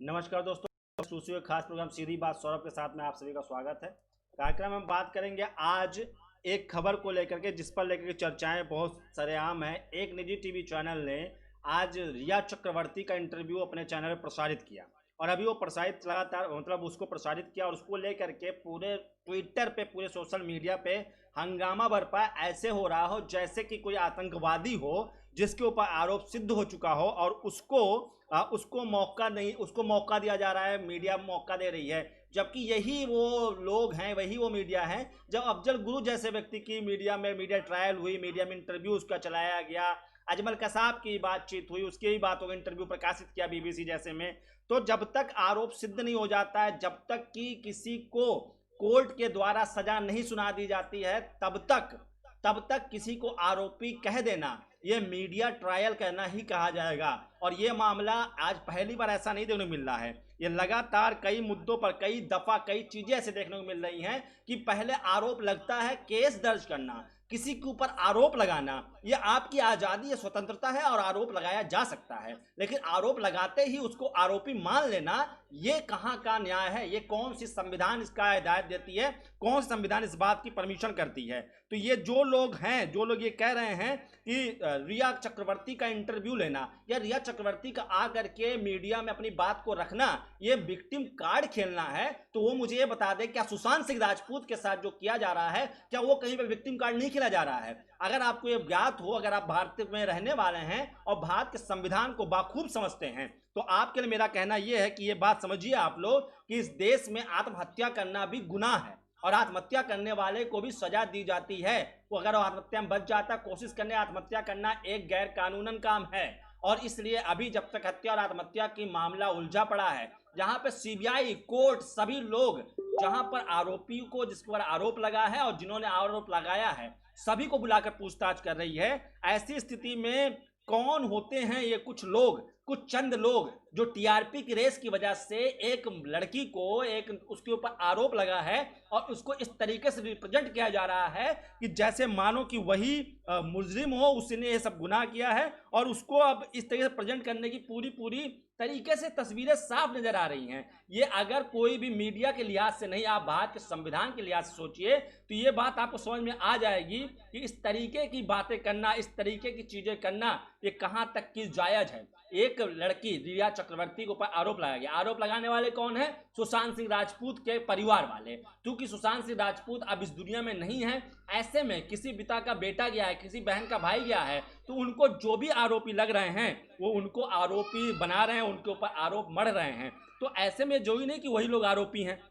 नमस्कार दोस्तों, सूची खास प्रोग्राम सीधी बात सौरभ के साथ में आप सभी का स्वागत है। कार्यक्रम में बात करेंगे आज एक खबर को लेकर के, जिस पर लेकर के चर्चाएं बहुत सरेआम हैं। एक निजी टीवी चैनल ने आज रिया चक्रवर्ती का इंटरव्यू अपने चैनल पर प्रसारित किया और अभी वो प्रसारित लगातार उसको प्रसारित किया और उसको लेकर के पूरे ट्विटर पे, पूरे सोशल मीडिया पे हंगामा बरपा। ऐसे हो रहा हो जैसे कि कोई आतंकवादी हो जिसके ऊपर आरोप सिद्ध हो चुका हो और उसको मौका दिया जा रहा है, मीडिया मौका दे रही है। जबकि यही वो लोग हैं, वही वो मीडिया है जब अफजल गुरु जैसे व्यक्ति की मीडिया ट्रायल हुई, मीडिया में इंटरव्यू उसका चलाया गया, अजमल कसाब की बातचीत हुई, उसकी ही बातों का इंटरव्यू प्रकाशित किया बीबीसी जैसे में। तो जब तक आरोप सिद्ध नहीं हो जाता है, जब तक कि किसी को कोर्ट के द्वारा सजा नहीं सुना दी जाती है, तब तक किसी को आरोपी कह देना ये मीडिया ट्रायल कहना ही कहा जाएगा। और ये मामला आज पहली बार ऐसा नहीं देखने को मिल रहा है। ये लगातार कई मुद्दों पर कई दफा कई चीजें ऐसे देखने को मिल रही हैं कि पहले आरोप लगता है, केस दर्ज करना, किसी के ऊपर आरोप लगाना, ये आपकी आजादी है, स्वतंत्रता है और आरोप लगाया जा सकता है। लेकिन आरोप लगाते ही उसको आरोपी मान लेना, ये कहाँ का न्याय है? ये कौन सी संविधान इसका हिदायत देती है? कौन सी संविधान इस बात की परमिशन करती है? तो ये जो लोग ये कह रहे हैं कि रिया चक्रवर्ती का इंटरव्यू लेना या रिया चक्रवर्ती का आकर के मीडिया में अपनी बात को रखना ये विक्टिम कार्ड खेलना है, तो वो मुझे ये बता दे, क्या सुशांत सिंह राजपूत के साथ जो किया जा रहा है, क्या वो कहीं पर विक्टिम कार्ड नहीं खेला जा रहा है? अगर आपको ये ज्ञात हो, अगर आप भारत में रहने वाले हैं और भारत के संविधान को बाखूब समझते हैं, तो आपके लिए मेरा कहना यह है कि ये बात समझिए आप लोग कि इस देश में आत्महत्या करना भी गुनाह है और आत्महत्या करने वाले को भी सजा दी जाती है। वो अगर आत्महत्या में बच जाता, कोशिश करने आत्महत्या करना एक गैर कानूनन काम है। और इसलिए अभी जब तक हत्या और आत्महत्या की मामला उलझा पड़ा है, जहां पे सीबीआई, कोर्ट, सभी लोग जहां पर आरोपी को, जिस पर आरोप लगा है और जिन्होंने आरोप लगाया है, सभी को बुलाकर पूछताछ कर रही है, ऐसी स्थिति में कौन होते हैं ये कुछ चंद लोग जो टीआरपी की रेस की वजह से एक लड़की को उसके ऊपर आरोप लगा है और उसको इस तरीके से रिप्रेजेंट किया जा रहा है कि जैसे मानो कि वही मुजरिम हो, उसने ये सब गुनाह किया है और उसको अब इस तरीके से प्रेजेंट करने की पूरी तरीके से तस्वीरें साफ नजर आ रही हैं। ये अगर कोई भी मीडिया के लिहाज से नहीं, आप भारत के संविधान के लिहाज से सोचिए, तो ये बात आपको समझ में आ जाएगी कि इस तरीके की बातें करना, इस तरीके की चीजें करना, ये कहां तक की जायज है। एक लड़की रिया चक्रवर्ती के ऊपर आरोप लगाया गया। आरोप लगाने वाले कौन है? सुशांत सिंह राजपूत के परिवार वाले। क्योंकि सुशांत सिंह राजपूत अब इस दुनिया में नहीं है, ऐसे में किसी पिता का बेटा गया है, किसी बहन का भाई गया है, तो उनको जो भी आरोपी लग रहे हैं वो उनको आरोपी बना रहे हैं, उनके ऊपर आरोप मढ़ रहे हैं। तो ऐसे में जो ही नहीं कि वही लोग आरोपी हैं।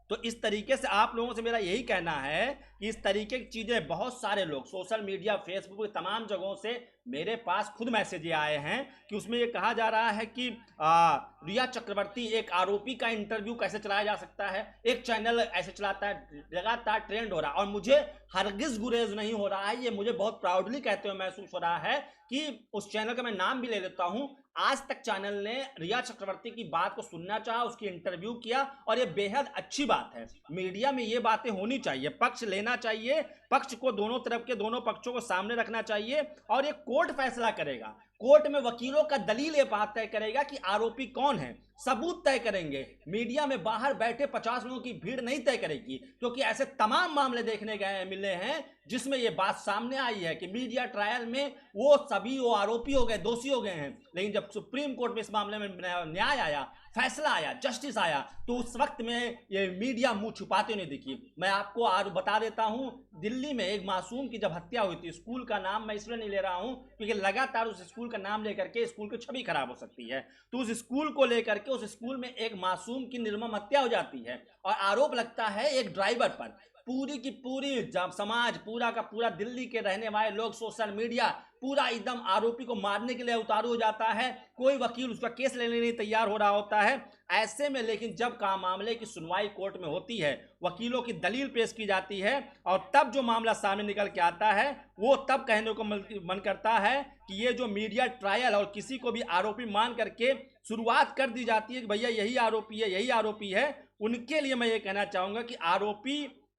तो इस तरीके से आप लोगों से मेरा यही कहना है कि इस तरीके की चीज़ें बहुत सारे लोग सोशल मीडिया, फेसबुक, तमाम जगहों से मेरे पास खुद मैसेज आए हैं कि उसमें ये कहा जा रहा है कि रिया चक्रवर्ती, एक आरोपी का इंटरव्यू कैसे चलाया जा सकता है? एक चैनल ऐसे चलाता है, लगातार ट्रेंड हो रहा है। और मुझे हरगिज गुरेज नहीं हो रहा है, ये मुझे बहुत प्राउडली कहते हुए महसूस हो रहा है कि उस चैनल का मैं नाम भी ले लेता हूं, आज तक चैनल ने रिया चक्रवर्ती की बात को सुनना चाहा, उसकी इंटरव्यू किया और ये बेहद अच्छी बात है। मीडिया में ये बातें होनी चाहिए, पक्ष लेना चाहिए, पक्ष को दोनों तरफ के दोनों पक्षों को सामने रखना चाहिए और ये कोर्ट फैसला करेगा। कोर्ट में वकीलों का दलील ये बात तय करेगा कि आरोपी कौन है, सबूत तय करेंगे। मीडिया में बाहर बैठे 50 लोगों की भीड़ नहीं तय करेगी, क्योंकि ऐसे तमाम मामले देखने गए मिले हैं जिसमें यह बात सामने आई है कि मीडिया ट्रायल में वो आरोपी हो गए, दोषी हो गए हैं। लेकिन जब सुप्रीम कोर्ट में इस मामले में न्याय आया, फैसला आया, जस्टिस आया, तो उस वक्त में ये मीडिया मुंह छुपाते नहीं दिखी। मैं आपको आज बता देता हूं, दिल्ली में एक मासूम की जब हत्या हुई थी, स्कूल का नाम मैं इसलिए नहीं ले रहा हूं क्योंकि लगातार उस स्कूल का नाम लेकर के स्कूल की छवि खराब हो सकती है। तो उस स्कूल को लेकर के, उस स्कूल में एक मासूम की निर्मम हत्या हो जाती है और आरोप लगता है एक ड्राइवर पर। पूरी की पूरी समाज, पूरा का पूरा दिल्ली के रहने वाले लोग, सोशल मीडिया पूरा एकदम आरोपी को मारने के लिए उतारू हो जाता है। कोई वकील उसका केस लेने नहीं तैयार हो रहा होता है। ऐसे में लेकिन जब का मामले की सुनवाई कोर्ट में होती है, वकीलों की दलील पेश की जाती है और तब जो मामला सामने निकल के आता है, वो तब कहने को मन करता है कि ये जो मीडिया ट्रायल और किसी को भी आरोपी मान करके शुरुआत कर दी जाती है कि भैया यही आरोपी है, यही आरोपी है, उनके लिए मैं ये कहना चाहूंगा कि आरोप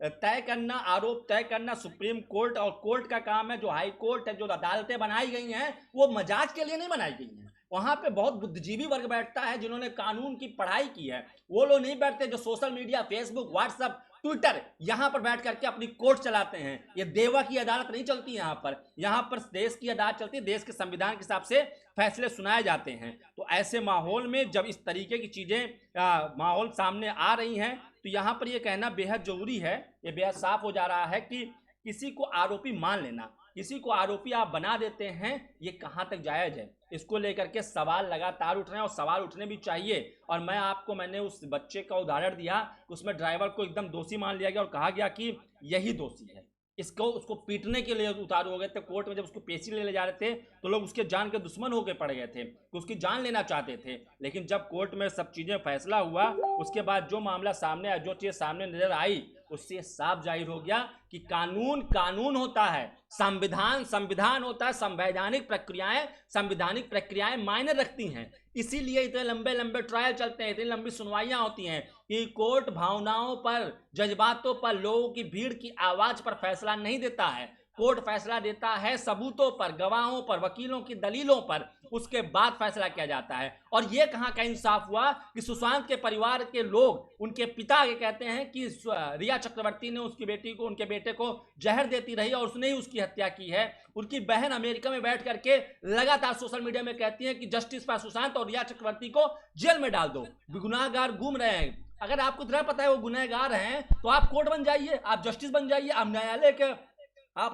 तय करना सुप्रीम कोर्ट और कोर्ट का काम है। जो हाई कोर्ट है, जो अदालतें बनाई गई हैं, वो मजाक के लिए नहीं बनाई गई हैं। वहां पे बहुत बुद्धिजीवी वर्ग बैठता है जिन्होंने कानून की पढ़ाई की है। वो लोग नहीं बैठते जो social media, Facebook, WhatsApp, Twitter यहां पर बैठ करके अपनी कोर्ट चलाते हैं। ये देवा की अदालत नहीं चलती यहाँ पर देश की अदालत चलती है, देश के संविधान के हिसाब से फैसले सुनाए जाते हैं। तो ऐसे माहौल में जब इस तरीके की चीजें माहौल सामने आ रही हैं तो यहाँ पर यह कहना बेहद जरूरी है, ये बेहद साफ हो जा रहा है कि किसी को आरोपी मान लेना, किसी को आरोपी आप बना देते हैं, ये कहां तक जायज है। इसको लेकर के सवाल लगातार उठ रहे हैं और सवाल उठने भी चाहिए। और मैंने उस बच्चे का उदाहरण दिया, उसमें ड्राइवर को एकदम दोषी मान लिया गया और कहा गया कि यही दोषी है, उसको पीटने के लिए उतारू हो गए थे। कोर्ट में जब उसको पेशी ले जा रहे थे तो लोग उसके जान के दुश्मन होकर पड़ गए थे, तो उसकी जान लेना चाहते थे। लेकिन जब कोर्ट में सब चीजें फैसला हुआ, उसके बाद जो मामला सामने आया, जो चीज सामने नजर आई, उससे साफ जाहिर हो गया कि कानून कानून होता है, संविधान संविधान होता है, संवैधानिक प्रक्रियाएं मायने रखती हैं। इसीलिए इतने लंबे लंबे ट्रायल चलते हैं, इतनी लंबी सुनवाइयां होती हैं कि कोर्ट भावनाओं पर, जज्बातों पर, लोगों की भीड़ की आवाज पर फैसला नहीं देता है। कोर्ट फैसला देता है सबूतों पर, गवाहों पर, वकीलों की दलीलों पर, उसके बाद फैसला किया जाता है। और यह कहां का इंसाफ हुआ कि सुशांत के परिवार के लोग, उनके पिता ये कहते हैं कि रिया चक्रवर्ती ने उसकी बेटी को, उनके बेटे को जहर देती रही और उसने ही उसकी हत्या की है। उनकी बहन अमेरिका में बैठ करके लगातार सोशल मीडिया में कहती है कि जस्टिस फॉर सुशांत और रिया चक्रवर्ती को जेल में डाल दो, गुनाहगार घूम रहे हैं। अगर आपको इतना पता है वो गुनहगार हैं तो आप कोर्ट बन जाइए, आप जस्टिस बन जाइए, आप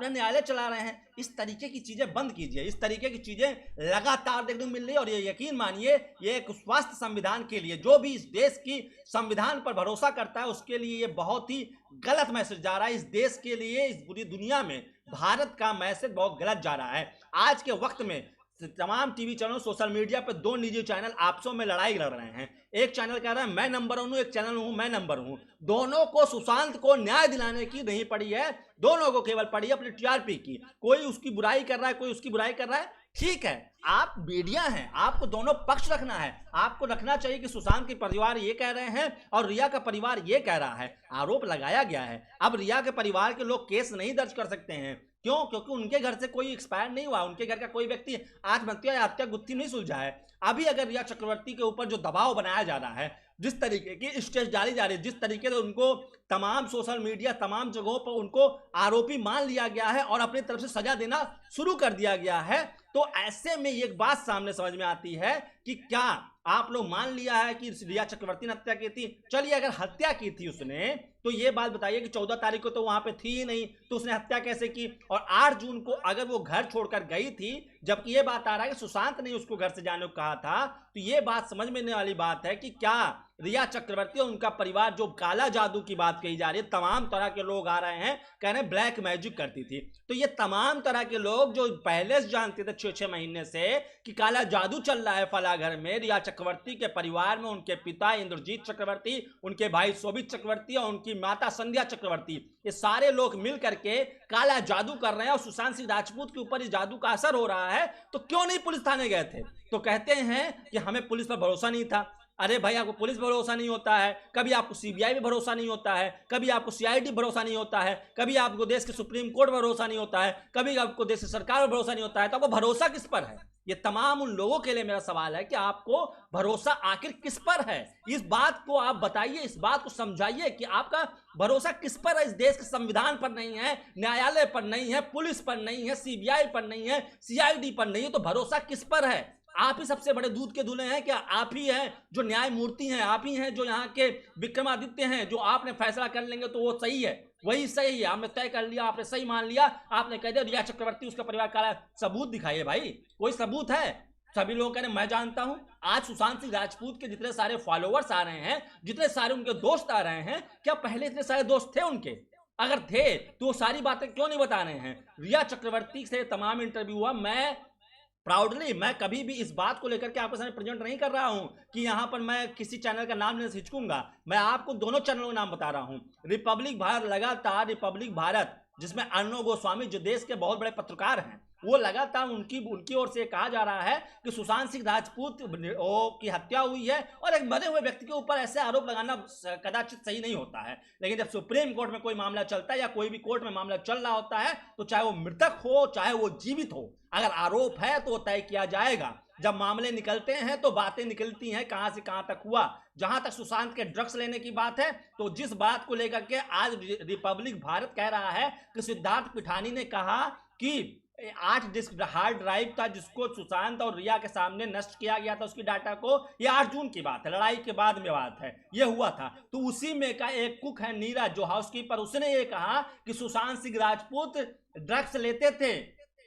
न्यायालय चला रहे हैं। इस तरीके की चीजें बंद कीजिए। इस तरीके की चीजें लगातार देखने को मिल रही है और ये यकीन मानिए ये एक स्वस्थ संविधान के लिए, जो भी इस देश की संविधान पर भरोसा करता है उसके लिए ये बहुत ही गलत मैसेज जा रहा है। इस देश के लिए, इस पूरी दुनिया में भारत का मैसेज बहुत गलत जा रहा है। आज के वक्त में तमाम टीवी चैनल, सोशल मीडिया पर दो निजी चैनल आपसों में लड़ाई लड़ रहे हैं। एक चैनल कह रहा है मैं नंबर 1 हूं, एक चैनल हूं मैं नंबर 1 हूं। दोनों को सुशांत को न्याय दिलाने की नहीं पड़ी है, दोनों को केवल पड़ी है अपनी टीआरपी की। कोई उसकी बुराई कर रहा है, कोई उसकी बुराई कर रहा है, ठीक है, आप मीडिया हैं, आपको दोनों पक्ष रखना है। आपको रखना चाहिए कि सुशांत के परिवार ये कह रहे हैं और रिया का परिवार ये कह रहा है। आरोप लगाया गया है, अब रिया के परिवार के लोग केस नहीं दर्ज कर सकते हैं। क्यों? क्योंकि उनके घर से कोई एक्सपायर नहीं हुआ, उनके घर का कोई व्यक्ति आत्महत्या या हत्या गुत्थी नहीं सुलझा है। अभी अगर रिया चक्रवर्ती के ऊपर जो दबाव बनाया जा रहा है, जिस तरीके की स्टेज डाली जा रही है, जिस तरीके से उनको तमाम सोशल मीडिया, तमाम जगहों पर उनको आरोपी मान लिया गया है और अपनी तरफ से सजा देना शुरू कर दिया गया है, तो ऐसे में एक बात सामने समझ में आती है कि क्या आप लोग मान लिया है कि रिया चक्रवर्ती ने हत्या की थी? चलिए अगर हत्या की थी उसने, तो ये बात बताइए कि 14 तारीख को तो वहां पे थी ही नहीं, तो उसने हत्या कैसे की? और 8 जून को अगर वो घर छोड़कर गई थी, जबकि ये बात आ रहा है कि सुशांत ने उसको घर से जाने को कहा था, तो ये बात समझ में आने वाली बात है कि क्या रिया चक्रवर्ती और उनका परिवार, जो काला जादू की बात कही जा रही है, तमाम तरह के लोग आ रहे हैं कह रहे हैं ब्लैक मैजिक करती थी, तो ये तमाम तरह के लोग जो पहले से जानते थे 6-6 महीने से कि काला जादू चल रहा है फला घर में, रिया चक्रवर्ती के परिवार में उनके पिता इंद्रजीत चक्रवर्ती, उनके भाई शोभित चक्रवर्ती और उनकी माता संध्या चक्रवर्ती, ये सारे लोग मिल करके काला जादू कर रहे हैं और सुशांत सिंह राजपूत के ऊपर इस जादू का असर हो रहा है, तो क्यों नहीं पुलिस थाने गए थे? तो कहते हैं कि हमें पुलिस पर भरोसा नहीं था। अरे भाई, आपको पुलिस भरोसा नहीं होता है, कभी आपको सीबीआई पे भरोसा नहीं होता है, कभी आपको सीआईडी भरोसा नहीं होता है, कभी आपको देश के सुप्रीम कोर्ट पर भरोसा नहीं होता है, कभी आपको देश की सरकार पर भरोसा नहीं होता है, तो आपको भरोसा किस पर है? ये तमाम उन लोगों के लिए मेरा सवाल है कि आपको भरोसा आखिर किस पर है? इस बात को आप बताइए, इस बात को समझाइए कि आपका भरोसा किस पर है। इस देश के संविधान पर नहीं है, न्यायालय पर नहीं है, पुलिस पर नहीं है, सीबीआई पर नहीं है, सीआईडी पर नहीं है, तो भरोसा किस पर है? आप ही सबसे बड़े दूध के दूल्हे हैं क्या? आप ही हैं जो न्यायमूर्ति हैं, आप ही हैं जो यहाँ के विक्रमादित्य हैं, जो आपने फैसला कर लेंगे तो वो सही है, वही सही है, आपने तय कर लिया, आपने सही मान लिया, आपने कह दिया रिया चक्रवर्ती उसका परिवार काला। सबूत दिखाइए भाई, कोई सबूत है? सभी लोग कह रहे मैं जानता हूं। आज सुशांत सिंह राजपूत के जितने सारे फॉलोअर्स आ रहे हैं, जितने सारे उनके दोस्त आ रहे हैं, क्या पहले इतने सारे दोस्त थे उनके? अगर थे तो वो सारी बातें क्यों नहीं बता रहे हैं? रिया चक्रवर्ती से तमाम इंटरव्यू हुआ, मैं प्राउडली, मैं कभी भी इस बात को लेकर के आपके सामने प्रेजेंट नहीं कर रहा हूं कि यहां पर मैं किसी चैनल का नाम लेने से हिचकूंगा। मैं आपको दोनों चैनलों का नाम बता रहा हूं। रिपब्लिक भारत, लगातार रिपब्लिक भारत, जिसमें अर्णव गोस्वामी जो देश के बहुत बड़े पत्रकार हैं, वो लगातार उनकी ओर से कहा जा रहा है कि सुशांत सिंह राजपूत की हत्या हुई है और एक मरे हुए व्यक्ति के ऊपर ऐसे आरोप लगाना कदाचित सही नहीं होता है। लेकिन जब सुप्रीम कोर्ट में कोई मामला चलता है या कोई भी कोर्ट में मामला चल रहा होता है तो चाहे वो मृतक हो चाहे वो जीवित हो, अगर आरोप है तो तय किया जाएगा। जब मामले निकलते हैं तो बातें निकलती हैं कहां से कहां तक हुआ। जहां तक सुशांत के ड्रग्स लेने की बात है तो जिस बात को लेकर के आज रिपब्लिक भारत कह रहा है कि सिद्धार्थ पिठानी ने कहा कि 8 डिस्क हार्ड ड्राइव था जिसको सुशांत और रिया के सामने नष्ट किया गया था, उसकी डाटा को, ये 8 जून की बात है, लड़ाई के बाद में बात है, ये हुआ था। तो उसी में का एक कुक है नीरज जो हाउसकीपर, उसने ये कहा कि सुशांत सिंह राजपूत ड्रग्स लेते थे,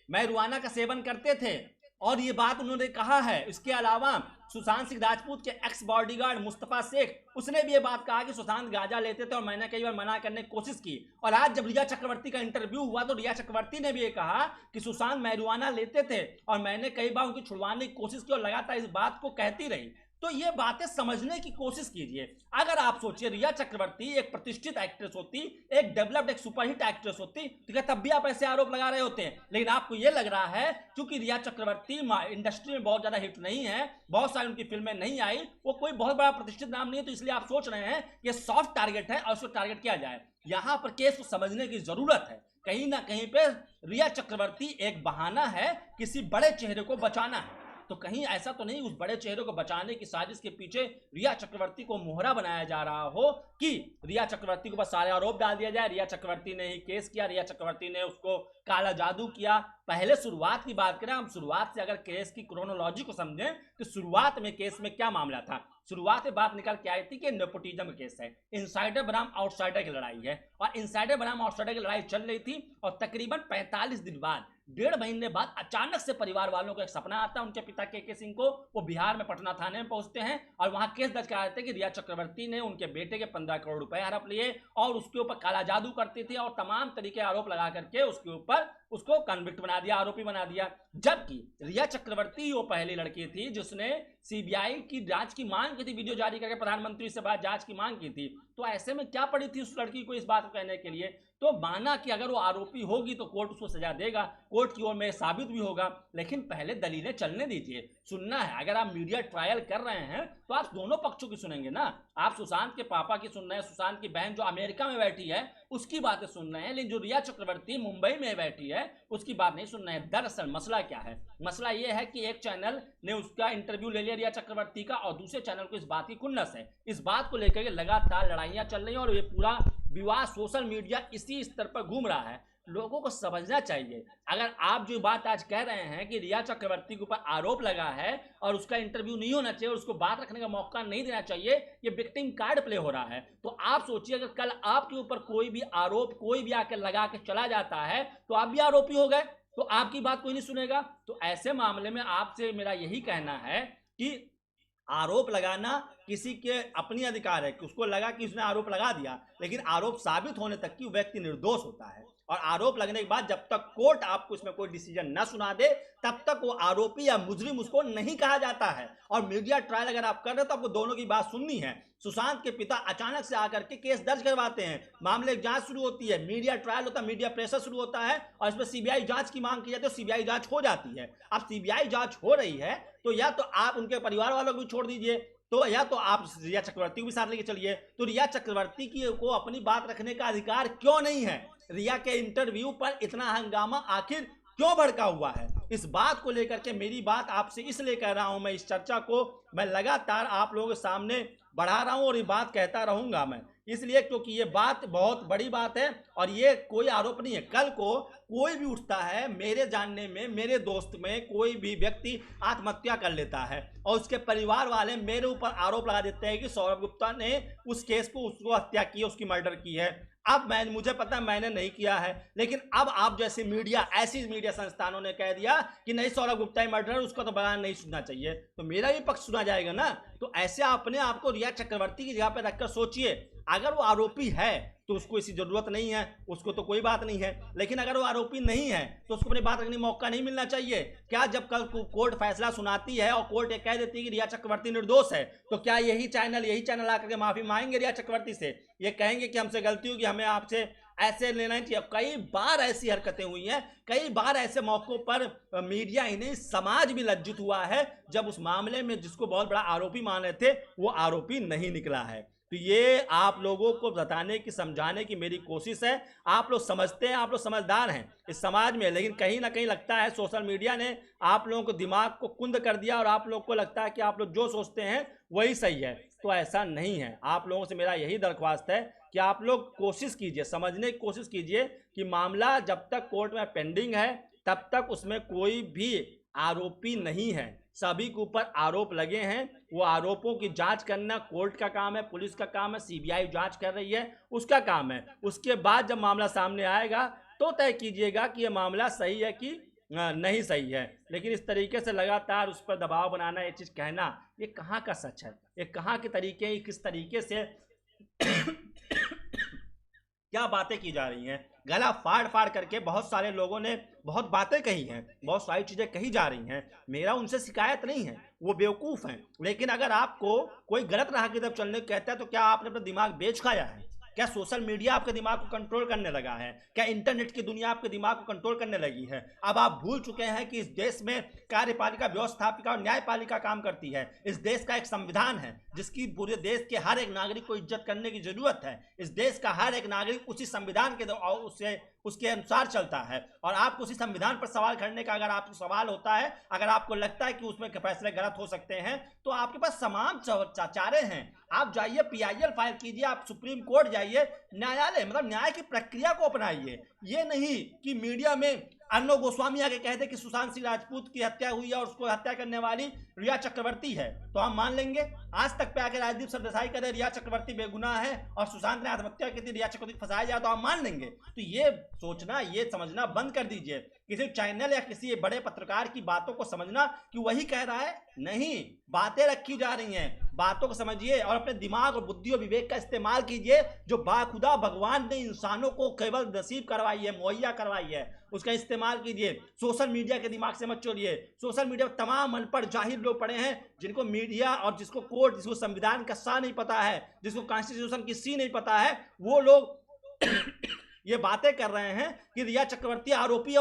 मैरुआना का सेवन करते थे और ये बात उन्होंने कहा है। इसके अलावा सुशांत सिंह राजपूत के एक्स बॉडीगार्ड मुस्तफा शेख, उसने भी ये बात कहा कि सुशांत गांजा लेते थे और मैंने कई बार मना करने की कोशिश की। और आज जब रिया चक्रवर्ती का इंटरव्यू हुआ तो रिया चक्रवर्ती ने भी ये कहा कि सुशांत मैरुआना लेते थे और मैंने कई बार उनकी छुड़वाने की कोशिश की और लगातार इस बात को कहती रही। तो ये बातें समझने की कोशिश कीजिए। अगर आप सोचिए रिया चक्रवर्ती एक प्रतिष्ठित एक्ट्रेस होती, एक डेवलप्ड, एक सुपरहिट एक्ट्रेस होती तो क्या तब भी आप ऐसे आरोप लगा रहे होते हैं? लेकिन आपको ये लग रहा है क्योंकि रिया चक्रवर्ती इंडस्ट्री में बहुत ज्यादा हिट नहीं है, बहुत सारी उनकी फिल्में नहीं आई, वो कोई बहुत बड़ा प्रतिष्ठित नाम नहीं है, तो इसलिए आप सोच रहे हैं ये सॉफ्ट टारगेट है और उसको टारगेट किया जाए। यहां पर केस को समझने की जरूरत है। कहीं ना कहीं पे रिया चक्रवर्ती एक बहाना है किसी बड़े चेहरे को बचाना है। तो कहीं ऐसा तो नहीं उस बड़े चेहरे को बचाने की साजिश के पीछे रिया चक्रवर्ती को मोहरा बनाया जा रहा हो कि रिया चक्रवर्ती को बस सारे आरोप डाल दिया जाए, रिया चक्रवर्ती ने ही केस किया, रिया चक्रवर्ती ने उसको काला जादू किया। पहले शुरुआत की बात करें, हम शुरुआत से अगर केस की क्रोनोलॉजी को समझें तो शुरुआत में केस में क्या मामला था। शुरुआत में बात निकल के आई थी कि नेपोटिज्म केस है, इनसाइडर बनाम आउटसाइडर की लड़ाई है और इनसाइडर बनाम आउटसाइडर की लड़ाई चल रही थी और तकरीबन 45 दिन बाद, 1.5 महीने बाद अचानक से परिवार वालों को एक सपना आता है उनके पिता के सिंह को। वो बिहार में पटना थाने में पहुंचते हैं और वहां केस दर्ज करा देते हैं कि रिया चक्रवर्ती ने उनके बेटे के 15 करोड़ रुपए हड़प लिए और उसके ऊपर काला जादू करती थी और तमाम तरीके आरोप लगा करके उसके ऊपर उसको कन्विक्ट बना दिया, आरोपी बना दिया। जबकि रिया चक्रवर्ती वो पहली लड़की थी जिसने सीबीआई की जांच की मांग की थी, वीडियो जारी करके प्रधानमंत्री से बात जांच की मांग की थी। तो ऐसे में क्या पड़ी थी उस लड़की को इस बात को कहने के लिए? तो माना कि अगर वो आरोपी होगी तो कोर्ट उसको सजा देगा, कोर्ट की ओर में साबित भी होगा, लेकिन पहले दलीलें चलने दीजिए। सुनना है, अगर आप मीडिया ट्रायल कर रहे हैं तो आप दोनों पक्षों की सुनेंगे ना। आप सुशांत के पापा की सुन रहे हैं, सुशांत की बहन जो अमेरिका में बैठी है उसकी बातें सुन रहे हैं, लेकिन जो रिया चक्रवर्ती मुंबई में बैठी है उसकी बात नहीं सुन रहे हैं। दरअसल मसला क्या है? मसला यह है कि एक चैनल ने उसका इंटरव्यू ले लिया रिया चक्रवर्ती का और दूसरे चैनल को इस बात की खुन्नस है। इस बात को लेकर के लगातार लड़ाइयां चल रही हैं और ये पूरा विवाद सोशल मीडिया इसी स्तर पर घूम रहा है। लोगों को समझना चाहिए, अगर आप जो बात आज कह रहे हैं कि रिया चक्रवर्ती के ऊपर आरोप लगा है और उसका इंटरव्यू नहीं होना चाहिए और उसको बात रखने का मौका नहीं देना चाहिए, ये विक्टिम कार्ड प्ले हो रहा है। तो आप सोचिए अगर कल आपके ऊपर कोई भी आरोप कोई भी आकर लगा के चला जाता है तो आप भी आरोपी हो गए, तो आपकी बात कोई नहीं सुनेगा। तो ऐसे मामले में आपसे मेरा यही कहना है कि आरोप लगाना किसी के अपनी अधिकार है कि उसको लगा कि उसने आरोप लगा दिया, लेकिन आरोप साबित होने तक की व्यक्ति निर्दोष होता है। और आरोप लगने के बाद जब तक कोर्ट आपको इसमें कोई डिसीजन न सुना दे तब तक वो आरोपी या मुजरिम उसको नहीं कहा जाता है। और मीडिया ट्रायल अगर आप कर रहे हो तो आपको दोनों की बात सुननी है। सुशांत के पिता अचानक से आकर के केस दर्ज करवाते हैं, मामले की जांच शुरू होती है, मीडिया ट्रायल होता है, मीडिया प्रेशर शुरू होता है और इसमें सीबीआई जांच की मांग की जाती है, तो सीबीआई जांच हो जाती है। अब सीबीआई जांच हो रही है तो या तो आप उनके परिवार वालों को भी छोड़ दीजिए, तो या तो आप रिया चक्रवर्ती को भी साथ लेके चलिए। तो रिया चक्रवर्ती की को अपनी बात रखने का अधिकार क्यों नहीं है? रिया के इंटरव्यू पर इतना हंगामा आखिर क्यों भड़का हुआ है? इस बात को लेकर के मेरी बात आपसे इसलिए कह रहा हूं, मैं इस चर्चा को मैं लगातार आप लोगों के सामने बढ़ा रहा हूं और ये बात कहता रहूंगा मैं, इसलिए क्योंकि ये बात बहुत बड़ी बात है और ये कोई आरोप नहीं है। कल को कोई भी उठता है, मेरे जानने में मेरे दोस्त में कोई भी व्यक्ति आत्महत्या कर लेता है और उसके परिवार वाले मेरे ऊपर आरोप लगा देते हैं कि सौरभ गुप्ता ने उस केस को उसको हत्या की है, उसकी मर्डर की है। अब मुझे पता है मैंने नहीं किया है, लेकिन अब आप जैसे मीडिया, ऐसी मीडिया संस्थानों ने कह दिया कि नहीं सौरभ गुप्ता ही मर्डर, उसका तो बयान नहीं सुनना चाहिए, तो मेरा भी पक्ष सुना जाएगा ना। तो ऐसे अपने आप को रिया चक्रवर्ती की जगह पर रखकर सोचिए, अगर वो आरोपी है तो उसको इसी जरूरत नहीं है, उसको तो कोई बात नहीं है, लेकिन अगर वो आरोपी नहीं है तो उसको अपनी बात रखने का मौका नहीं मिलना चाहिए क्या? जब कल कोर्ट फैसला सुनाती है और कोर्ट ये कह देती है कि रिया चक्रवर्ती निर्दोष है, तो क्या यही चैनल आकर के माफी मांगेंगे रिया चक्रवर्ती से? ये कहेंगे कि हमसे गलती होगी, हमें आपसे ऐसे लेना ही चाहिए। कई बार ऐसी हरकतें हुई हैं, कई बार ऐसे मौकों पर मीडिया ही नहीं समाज भी लज्जित हुआ है जब उस मामले में जिसको बहुत बड़ा आरोपी माने थे वो आरोपी नहीं निकला है। तो ये आप लोगों को बताने की, समझाने की मेरी कोशिश है। आप लोग समझते हैं, आप लोग समझदार हैं इस समाज में, लेकिन कहीं ना कहीं लगता है सोशल मीडिया ने आप लोगों को दिमाग को कुंद कर दिया और आप लोग को लगता है कि आप लोग जो सोचते हैं वही सही है। तो ऐसा नहीं है। आप लोगों से मेरा यही दरख्वास्त है कि आप लोग कोशिश कीजिए, समझने की कोशिश कीजिए कि मामला जब तक कोर्ट में पेंडिंग है तब तक उसमें कोई भी आरोपी नहीं है। सभी के ऊपर आरोप लगे हैं, वो आरोपों की जांच करना कोर्ट का काम है, पुलिस का काम है, सीबीआई जांच कर रही है, उसका काम है। उसके बाद जब मामला सामने आएगा तो तय कीजिएगा कि ये मामला सही है कि नहीं सही है। लेकिन इस तरीके से लगातार उस पर दबाव बनाना, ये चीज़ कहना, ये कहाँ का सच है, ये कहाँ के तरीके, किस तरीके से क्या बातें की जा रही हैं। गला फाड़ फाड़ करके बहुत सारे लोगों ने बहुत बातें कही हैं, बहुत सारी चीज़ें कही जा रही हैं। मेरा उनसे शिकायत नहीं है, वो बेवकूफ़ हैं। लेकिन अगर आपको कोई गलत राह की तरफ चलने को कहता है तो क्या आपने अपना दिमाग बेच खाया है? क्या सोशल मीडिया आपके दिमाग को कंट्रोल करने लगा है? क्या इंटरनेट की दुनिया आपके दिमाग को कंट्रोल करने लगी है? अब आप भूल चुके हैं कि इस देश में कार्यपालिका, व्यवस्थापिका और न्यायपालिका काम करती है। इस देश का एक संविधान है जिसकी पूरे देश के हर एक नागरिक को इज्जत करने की जरूरत है। इस देश का हर एक नागरिक उसी संविधान के उसके अनुसार चलता है। और आपको उसी संविधान पर सवाल करने का अगर आपको सवाल होता है, अगर आपको लगता है कि उसमें फैसले गलत हो सकते हैं, तो आपके पास तमाम चारे हैं। आप जाइए PIL फाइल कीजिए, आप सुप्रीम कोर्ट जाइए, न्यायालय मतलब न्याय की प्रक्रिया को अपनाइए। ये नहीं कि मीडिया में अर्णव गोस्वामी आके कहते कि सुशांत सिंह राजपूत की हत्या हुई है और उसको हत्या करने वाली रिया चक्रवर्ती है, तो हम मान लेंगे। आज तक पे आके राजदीप सरदेसाई कहते रिया चक्रवर्ती बेगुनाह है और सुशांत ने आत्महत्या की थी, रिया चक्रवर्ती फंसाया जाए, तो हम मान लेंगे। तो ये सोचना, ये समझना बंद कर दीजिए। किसी चैनल या किसी बड़े पत्रकार की बातों को समझना कि वही कह रहा है, नहीं, बातें रखी जा रही हैं। बातों को समझिए और अपने दिमाग और बुद्धि और विवेक का इस्तेमाल कीजिए। जो बाखुदा भगवान ने इंसानों को केवल नसीब करवाई है, मुहैया करवाई है, उसका इस्तेमाल कीजिए। सोशल मीडिया के दिमाग से मत चोरिए। सोशल मीडिया पर तमाम अनपढ़ जाहिल लोग पड़े हैं जिनको मीडिया और जिसको कोर्ट, जिसको संविधान का सा नहीं पता है, जिसको कॉन्स्टिट्यूशन की सी नहीं पता है, वो लोग ये बातें कर रहे हैं कि रिया चक्रवर्ती आरोपी है,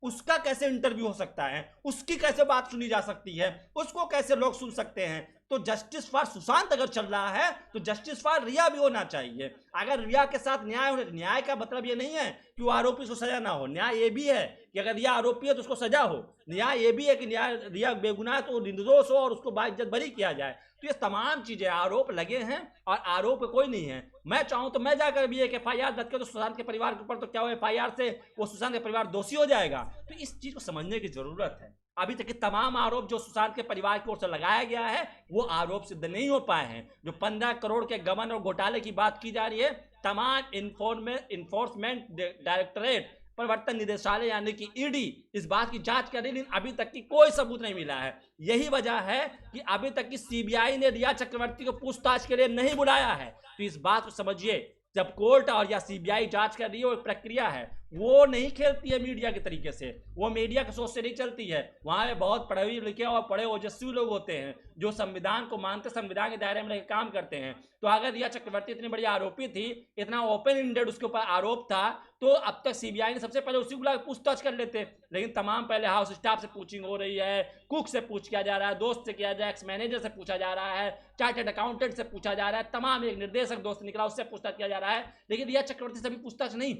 उसका कैसे इंटरव्यू हो सकता है, उसकी कैसे बात सुनी जा सकती है, उसको कैसे लोग सुन सकते हैं। तो जस्टिस फॉर सुशांत अगर चल रहा है तो जस्टिस फॉर रिया भी होना चाहिए। अगर रिया के साथ न्याय होने, न्याय का मतलब ये नहीं है कि वो आरोपी को सजा ना हो, न्याय ये भी है कि अगर रिया आरोपी है तो उसको सजा हो। न्याय ये भी है कि न्याय रिया बेगुनाह तो निर्दोष हो और उसको बाइज्जत बरी किया जाए। तो ये तमाम चीजें, आरोप लगे हैं और आरोप कोई नहीं है। मैं चाहूं तो मैं जाकर भी एक FIR दर्ज कर तो सुशांत के परिवार के ऊपर, तो क्या वो FIR से वो सुशांत का परिवार दोषी हो जाएगा? तो इस चीज को समझने की जरूरत है। अभी तक के तमाम आरोप जो सुशांत के परिवार की ओर से लगाया गया है वो आरोप सिद्ध नहीं हो पाए हैं। जो 15 करोड़ के गबन और घोटाले की बात की जा रही है, तमाम इन्फोर्समेंट डायरेक्टरेट, प्रवर्तन निदेशालय यानी कि ED इस बात की जांच कर रही, लेकिन अभी तक की कोई सबूत नहीं मिला है। यही वजह है कि अभी तक की CBI ने रिया चक्रवर्ती को पूछताछ के लिए नहीं बुलाया है। तो इस बात को समझिए, जब कोर्ट और या CBI जांच कर रही है, वो एक प्रक्रिया है, वो नहीं खेलती है मीडिया के तरीके से, वो मीडिया के सोच से नहीं चलती है। वहां पे बहुत पढ़े लिखे और पढ़े ओजस्वी लोग होते हैं जो संविधान को मानते, संविधान के दायरे में रहकर काम करते हैं। तो अगर रिया चक्रवर्ती इतनी बड़ी आरोपी थी, इतना ओपन एंडेड उसके ऊपर आरोप था, तो अब तक CBI ने सबसे पहले उसी को बुला पूछताछ कर लेते। लेकिन तमाम पहले हाउस स्टाफ से पूछिंग हो रही है, कुक से पूछ किया जा रहा है, दोस्त से किया जाए, एक्स मैनेजर से पूछा जा रहा है, चार्टर्ड अकाउंटेंट से पूछा जा रहा है, तमाम एक निर्देशक दोस्त निकला उससे पूछताछ किया जा रहा है, लेकिन रिया चक्रवर्ती से भी पूछताछ नहीं।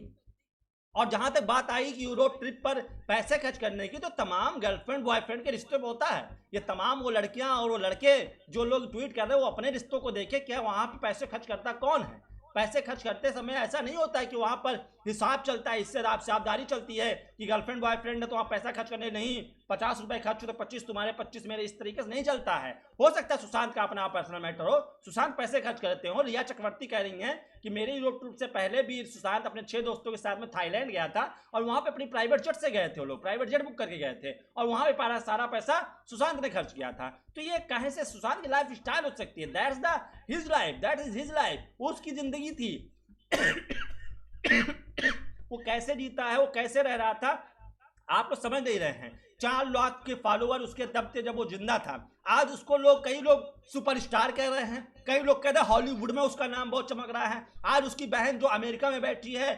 और जहां तक बात आई कि यूरोप ट्रिप पर पैसे खर्च करने की, तो तमाम गर्लफ्रेंड बॉयफ्रेंड के रिश्ते में होता है। ये तमाम वो लड़कियां और वो लड़के जो लोग ट्वीट कर रहे हैं, वो अपने रिश्तों को देखे, क्या वहां पे पैसे खर्च करता कौन है। पैसे खर्च करते समय ऐसा नहीं होता है कि वहां पर हिसाब चलता है, इससे हिसाबदारी चलती है कि गर्लफ्रेंड बॉयफ्रेंड ने तो वहां पैसा खर्च करने, नहीं 50 रुपए खर्च हो तो 25 तुम्हारे 25 मेरे, इस तरीके से नहीं चलता है। हो सकता है सुशांत का अपना पर्सनल मैटर हो, सुशांत पैसे खर्च करते हो। रिया चक्रवर्ती कह रही हैं कि मेरे यूरोप ट्रिप से पहले भी सुशांत अपने 6 दोस्तों के साथ में थाईलैंड गया था और वहां पे अपनी प्राइवेट जेट से गए थे, वो लोग प्राइवेट जेट बुक करके गए थे और वहां पे सारा पैसा सुशांत ने खर्च किया था। तो ये कहे से सुशांत की लाइफ स्टाइल हो सकती है? That's the his life, that is his life, उसकी जिंदगी थी। वो कैसे जीता है, वो कैसे रह रहा था, आप लोग समझ नहीं रहे हैं। 4 लाख के फॉलोअर उसके तब थे जब वो जिंदा था। आज उसको लोग, कई लोग सुपरस्टार कह रहे हैं, कई लोग कह रहे हैं हॉलीवुड में उसका नाम बहुत चमक रहा है। आज उसकी बहन जो अमेरिका में बैठी है,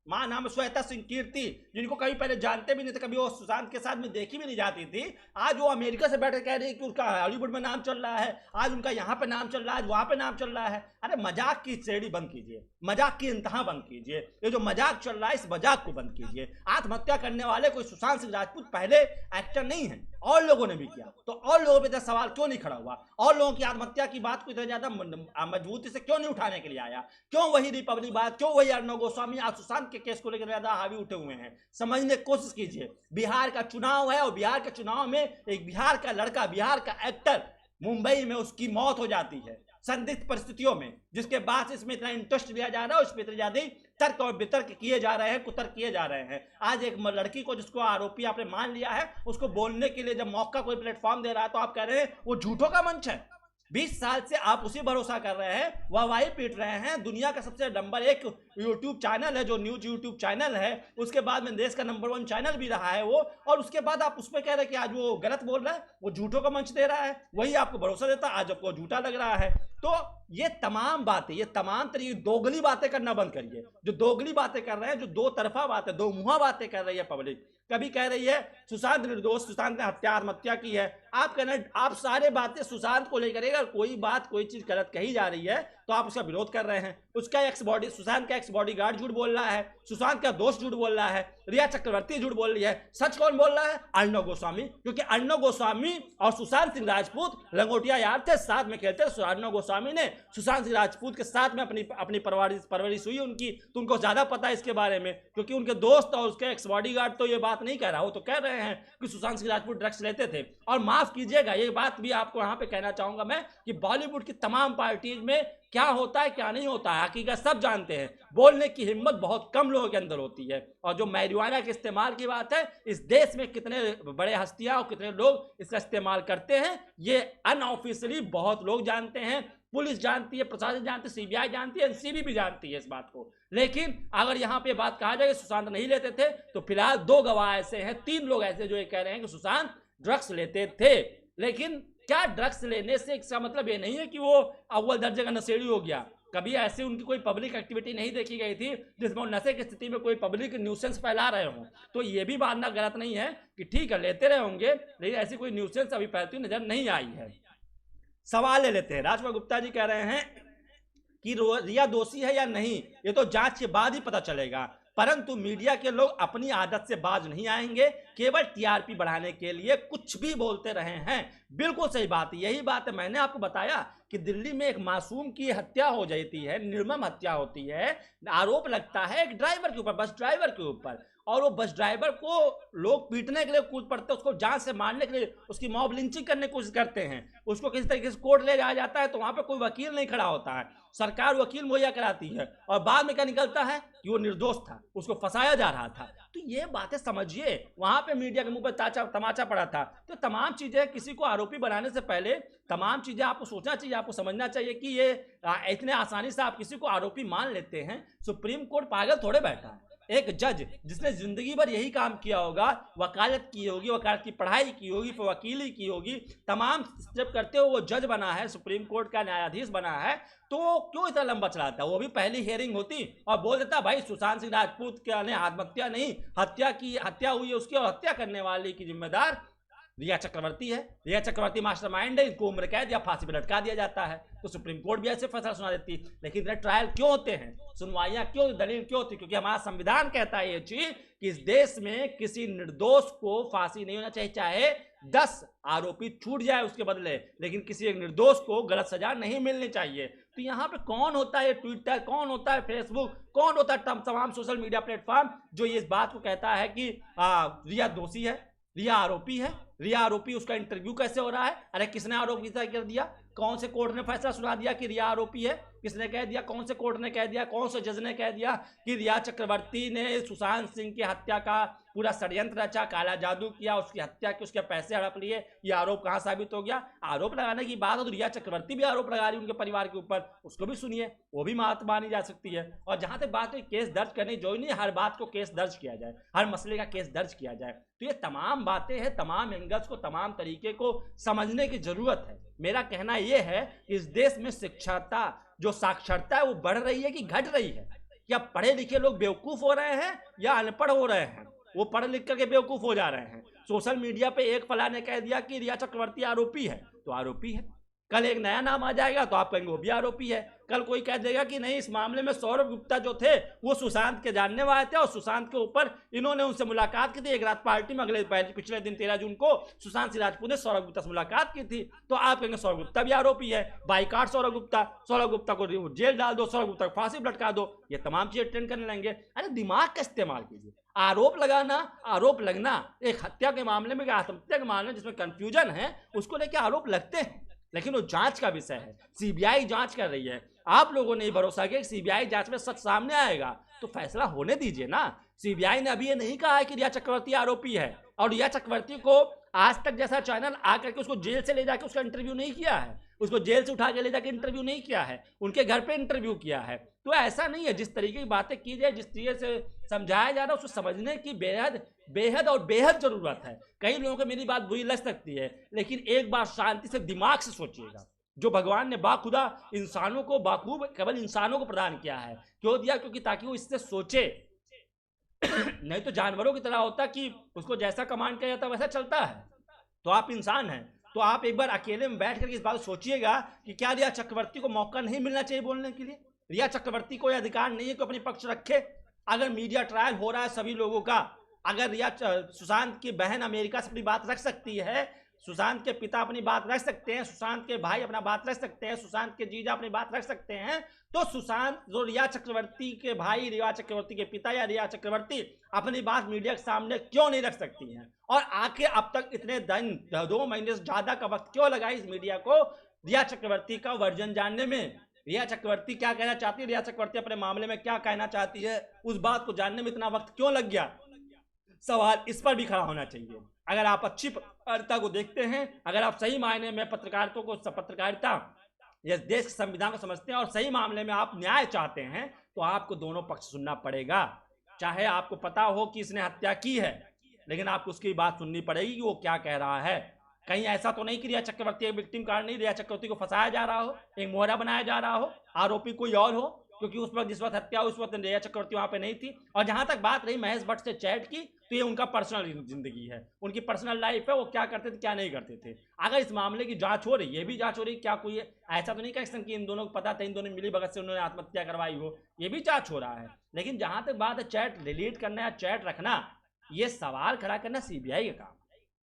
माँ नाम श्वेता सिंह कीर्ति, जिनको कभी पहले जानते भी नहीं थे, कभी वो सुशांत के साथ में देखी भी नहीं जाती थी, आज वो अमेरिका से बैठकर कह रही है कि उसका हॉलीवुड में नाम चल रहा है, आज उनका यहाँ पे नाम चल रहा है, आज वहां पे नाम चल रहा है। अरे मजाक की श्रेणी बंद कीजिए, मजाक की इंतहा बंद कीजिए। ये जो मजाक चल रहा है इस मजाक को बंद कीजिए। आत्महत्या करने वाले कोई सुशांत सिंह राजपूत पहले एक्टर नहीं है, और लोगों ने भी किया, तो और लोगों पे सवाल क्यों नहीं खड़ा हुआ? और लोगों की आत्महत्या की बात को इतना ज्यादा मजबूती से क्यों नहीं उठाने के लिए आया? क्यों वही रिपब्लिक बात, क्यों वही अर्णव गोस्वामी आज सुशांत के केस को लेकर ज्यादा हावी उठे हुए हैं? समझने की कोशिश कीजिए। बिहार का चुनाव है और बिहार के चुनाव में एक बिहार का लड़का, बिहार का एक्टर, मुंबई में उसकी मौत हो जाती है संदिग्ध परिस्थितियों में, जिसके बाद इसमें इतना इंटरेस्ट लिया जा रहा है, उसमें इतनी ज्यादा तर्क और वितर्क किए जा रहे हैं, कुतर्क किए जा रहे हैं। आज एक लड़की को जिसको आरोपी आपने मान लिया है, उसको बोलने के लिए जब मौका कोई प्लेटफॉर्म दे रहा है तो आप कह रहे हैं वो झूठों का मंच है। 20 साल से आप उसी भरोसा कर रहे हैं, वाहवाही पीट रहे हैं। दुनिया का सबसे नंबर 1 यूट्यूब चैनल है जो न्यूज यूट्यूब चैनल है, उसके बाद में देश का नंबर 1 चैनल भी रहा है वो, और उसके बाद आप उस पर कह रहे हैं कि आज वो गलत बोल रहा है, वो झूठों का मंच दे रहा है, वही आपको भरोसा देता, आज आपको झूठा लग रहा है। तो ये तमाम बातें, ये तमाम तरीके दोगली बातें करना बंद करिए। जो दोगली बातें कर रहे हैं, जो दो तरफा बातें, दो मुहा बातें कर रही है पब्लिक, कभी कह रही है सुशांत निर्दोष, सुशांत ने आत्महत्या की है, आप कहना, आप सारे बातें सुशांत को लेकर, अगर कोई बात कोई चीज गलत कही जा रही है तो आप उसका विरोध कर रहे हैं। उसका सुशांत का एक्स बॉडीगार्ड झूठ बोल रहा है, सुशांत का दोस्त झूठ बोल रहा है, रिया चक्रवर्ती झूठ बोल रही है। सच कौन बोल रहा है? अर्णव गोस्वामी, क्योंकि अर्णव गोस्वामी और सुशांत सिंह राजपूत लंगोटिया यार थे, साथ में खेलते। अर्णव गोस्वामी ने सुशांत सिंह राजपूत के साथ में अपनी परवरिश हुई उनकी, तो उनको ज्यादा पता है इसके बारे में, क्योंकि उनके दोस्त और उसके एक्स बॉडीगार्ड तो ये बात नहीं कह रहा, वो तो कह रहे हैं कि सुशांत सिंह राजपूत ड्रग्स लेते थे। और माफ कीजिएगा, ये बात भी आपको यहाँ पे कहना चाहूंगा मैं कि बॉलीवुड की तमाम पार्टीज में क्या होता है क्या नहीं होता है हकीकत सब जानते हैं। बोलने की हिम्मत बहुत कम लोगों के अंदर होती है। और जो मैरिजुआना के इस्तेमाल की बात है, इस देश में कितने बड़े हस्तियां और कितने लोग इसका इस्तेमाल करते हैं, ये अनऑफिशियली बहुत लोग जानते हैं। पुलिस जानती है, प्रशासन जानती है, सीबीआई जानती है, एनसीबी भी जानती है इस बात को। लेकिन अगर यहाँ पे बात कहा जाए कि सुशांत नहीं लेते थे, तो फिलहाल 2 गवाह ऐसे हैं, 3 लोग ऐसे जो ये कह रहे हैं कि सुशांत ड्रग्स लेते थे। लेकिन क्या ड्रग्स लेने से इसका मतलब ये नहीं है कि वो अव्वल दर्जे का नशेड़ी हो गया। कभी ऐसे उनकी कोई पब्लिक एक्टिविटी नहीं देखी गई थी जिसमें वो नशे की स्थिति में कोई पब्लिक न्यूसेंस फैला रहे हों। तो ये भी मानना गलत नहीं है कि ठीक है लेते रहे होंगे, लेकिन ऐसी कोई न्यूसेंस अभी फैलती नजर नहीं आई है। सवाल ले लेते हैं। राजकुमार गुप्ता जी कह रहे हैं कि रिया दोषी है या नहीं, ये तो जांच के बाद ही पता चलेगा, परंतु मीडिया के लोग अपनी आदत से बाज नहीं आएंगे, केवल टीआरपी बढ़ाने के लिए कुछ भी बोलते रहे हैं। बिल्कुल सही बात, यही बात है। मैंने आपको बताया कि दिल्ली में एक मासूम की हत्या हो जाती है, निर्मम हत्या होती है, आरोप लगता है एक ड्राइवर के ऊपर, बस ड्राइवर के ऊपर, और वो बस ड्राइवर को लोग पीटने के लिए कूद पड़ते हैं, उसको जान से मारने के लिए, उसकी मॉब लिंचिंग करने की कोशिश करते हैं, उसको किसी तरीके से कोर्ट ले जाया जाता है, तो वहां पे कोई वकील नहीं खड़ा होता है, सरकार वकील मुहैया कराती है, और बाद में क्या निकलता है कि वो निर्दोष था, उसको फंसाया जा रहा था। तो ये बातें समझिए, वहां पे मीडिया के मुंह पर तमाचा पड़ा था। तो तमाम चीजें, किसी को आरोपी बनाने से पहले तमाम चीजें आपको सोचना चाहिए, आपको समझना चाहिए कि ये इतने आसानी से आप किसी को आरोपी मान लेते हैं। सुप्रीम कोर्ट पागल थोड़े बैठा है। एक जज जिसने जिंदगी भर यही काम किया होगा, वकालत की होगी, वकालत की पढ़ाई की होगी, फिर वकीली की होगी, तमाम स्टेप करते हुए वो जज बना है, सुप्रीम कोर्ट का न्यायाधीश बना है, तो क्यों इतना लंबा चलाता है? वो भी पहली हियरिंग होती और बोल देता भाई सुशांत सिंह राजपूत के ने आत्महत्या नहीं, हत्या हुई है उसकी, और हत्या करने वाले की जिम्मेदार रिया चक्रवर्ती है, रिया चक्रवर्ती मास्टरमाइंड है, इनको उम्र कैद या फांसी पर लटका दिया जाता है। तो सुप्रीम कोर्ट भी ऐसे फैसला सुना देती। लेकिन ट्रायल क्यों होते हैं, सुनवाइयां क्यों, दलील क्यों होती? क्योंकि हमारा संविधान कहता है ये चीज कि इस देश में किसी निर्दोष को फांसी नहीं होना चाहिए, चाहे 10 आरोपी छूट जाए उसके बदले, लेकिन किसी एक निर्दोष को गलत सजा नहीं मिलनी चाहिए। तो यहाँ पे कौन होता है ट्विटर, कौन होता है फेसबुक, कौन होता है तमाम सोशल मीडिया प्लेटफॉर्म जो ये इस बात को कहता है कि रिया दोषी है, रिया आरोपी है, रिया आरोपी, उसका इंटरव्यू कैसे हो रहा है? अरे किसने आरोप कर दिया? कौन से कोर्ट ने फैसला सुना दिया कि रिया आरोपी है? किसने कह दिया, कौन से कोर्ट ने कह दिया, कौन से जज ने कह दिया कि रिया चक्रवर्ती ने सुशांत सिंह की हत्या का पूरा षड्यंत्र रचा, काला जादू किया, उसकी हत्या की, उसके पैसे हड़प लिए? ये आरोप कहाँ साबित हो गया? आरोप लगाने की बात है तो रिया चक्रवर्ती भी आरोप लगा रही है उनके परिवार के ऊपर, उसको भी सुनिए, वो भी बात मानी जा सकती है। और जहां तक बात है केस दर्ज करने, जो नहीं हर बात को केस दर्ज किया जाए, हर मसले का केस दर्ज किया जाए, तो ये तमाम बातें हैं, तमाम एंगल्स को, तमाम तरीके को समझने की जरूरत है। मेरा कहना यह है कि इस देश में शिक्षाता, जो साक्षरता है, वो बढ़ रही है कि घट रही है? क्या पढ़े लिखे लोग बेवकूफ हो रहे हैं या अनपढ़ हो रहे हैं? वो पढ़ लिख करके बेवकूफ हो जा रहे हैं। सोशल मीडिया पे एक फला ने कह दिया कि रिया चक्रवर्ती आरोपी है, तो आरोपी है। कल एक नया नाम आ जाएगा तो आप कहेंगे वो भी आरोपी है। कल कोई कह देगा कि नहीं, इस मामले में सौरभ गुप्ता जो थे वो सुशांत के जानने वाले थे और सुशांत के ऊपर इन्होंने उनसे मुलाकात की थी एक रात पार्टी में, पिछले दिन 13 जून को सुशांत सिंह राजपूत ने सौरभ गुप्ता से मुलाकात की थी, तो आप कहेंगे सौरभ गुप्ता भी आरोपी है। बाइकाट सौरभ गुप्ता को जेल डाल दो, सौरभ गुप्ता को फांसी लटका दो, ये तमाम चीजें ट्रेंड करने लगेंगे। अरे दिमाग का इस्तेमाल कीजिए। आरोप लगाना, आरोप लगना, एक हत्या के मामले में, आत्महत्या के मामले में जिसमें कंफ्यूजन है, उसको लेकर आरोप लगते हैं, लेकिन वो जांच का विषय है। सीबीआई जांच कर रही है। आप लोगों ने भरोसा किया कि सीबीआई जांच में सच सामने आएगा, तो फैसला होने दीजिए ना। सीबीआई ने अभी ये नहीं कहा है कि रिया चक्रवर्ती आरोपी है, और रिया चक्रवर्ती को आज तक जैसा चैनल आकर के उसको जेल से ले जाकर उसका इंटरव्यू नहीं किया है, उसको जेल से उठा के ले जाकर इंटरव्यू नहीं किया है, उनके घर पे इंटरव्यू किया है। तो ऐसा नहीं है, जिस तरीके की बातें की जाए, जिस तरीके से समझाया जा रहा है, उसको समझने की बेहद और बेहद जरूरत है। कई लोगों को मेरी बात बुरी लग सकती है, लेकिन एक बार शांति से दिमाग से सोचिएगा। जो भगवान ने बाखुदा इंसानों को, बाखूब केवल इंसानों को प्रदान किया है, क्यों दिया? क्योंकि ताकि वो इससे सोचे। नहीं तो जानवरों की तरह होता कि उसको जैसा कमांड किया जाता वैसा चलता है। तो आप इंसान हैं, तो आप एक बार अकेले में बैठ करके इस बात को सोचिएगा कि क्या रिया चक्रवर्ती को मौका नहीं मिलना चाहिए बोलने के लिए? रिया चक्रवर्ती को यह अधिकार नहीं है कि अपनी पक्ष रखे? अगर मीडिया ट्रायल हो रहा है सभी लोगों का, अगर रिया सुशांत की बहन अमेरिका से अपनी बात रख सकती है, सुशांत के पिता अपनी बात रख सकते हैं, सुशांत के भाई अपना बात रख सकते हैं, सुशांत के जीजा अपनी बात रख सकते हैं, तो सुशांत जो रिया चक्रवर्ती के भाई, रिया चक्रवर्ती के पिता या रिया चक्रवर्ती अपनी बात मीडिया के सामने क्यों नहीं रख सकती हैं? और आखिर अब तक इतने दिन, 2 महीने से ज्यादा का वक्त क्यों लगा इस मीडिया को रिया चक्रवर्ती का वर्जन जानने में? रिया चक्रवर्ती क्या कहना चाहती है, रिया चक्रवर्ती अपने मामले में क्या कहना चाहती है, उस बात को जानने में इतना वक्त क्यों लग गया? सवाल इस पर भी खड़ा होना चाहिए। अगर आप अच्छी पत्रकारिता को देखते हैं, अगर आप सही मायने में पत्रकारिता या देश के संविधान को समझते हैं और सही मामले में आप न्याय चाहते हैं, तो आपको दोनों पक्ष सुनना पड़ेगा। चाहे आपको पता हो कि इसने हत्या की है, लेकिन आपको उसकी बात सुननी पड़ेगी कि वो क्या कह रहा है। कहीं ऐसा तो नहीं कि रिया चक्रवर्ती एक विक्टिम कार्ड नहीं, रिया चक्रवर्ती को फंसाया जा रहा हो, एक मोहरा बनाया जा रहा हो, आरोपी कोई और हो, क्योंकि उस वक्त जिस वक्त हत्या उस वक्त रिया चक्रवर्ती वहां पे नहीं थी। और जहां तक बात रही महेश भट्ट से चैट की, तो ये उनका पर्सनल जिंदगी है, उनकी पर्सनल लाइफ है, वो क्या करते थे क्या नहीं करते थे। अगर इस मामले की जांच हो रही है, ये भी जांच हो रही है, क्या कोई ऐसा तो नहीं कह सकते कि इन दोनों को पता था, इन दोनों मिली भगत से उन्होंने आत्महत्या करवाई हो, ये भी जांच हो रहा है। लेकिन जहां तक बात है चैट डिलीट करना या चैट रखना, ये सवाल खड़ा करना सीबीआई का काम।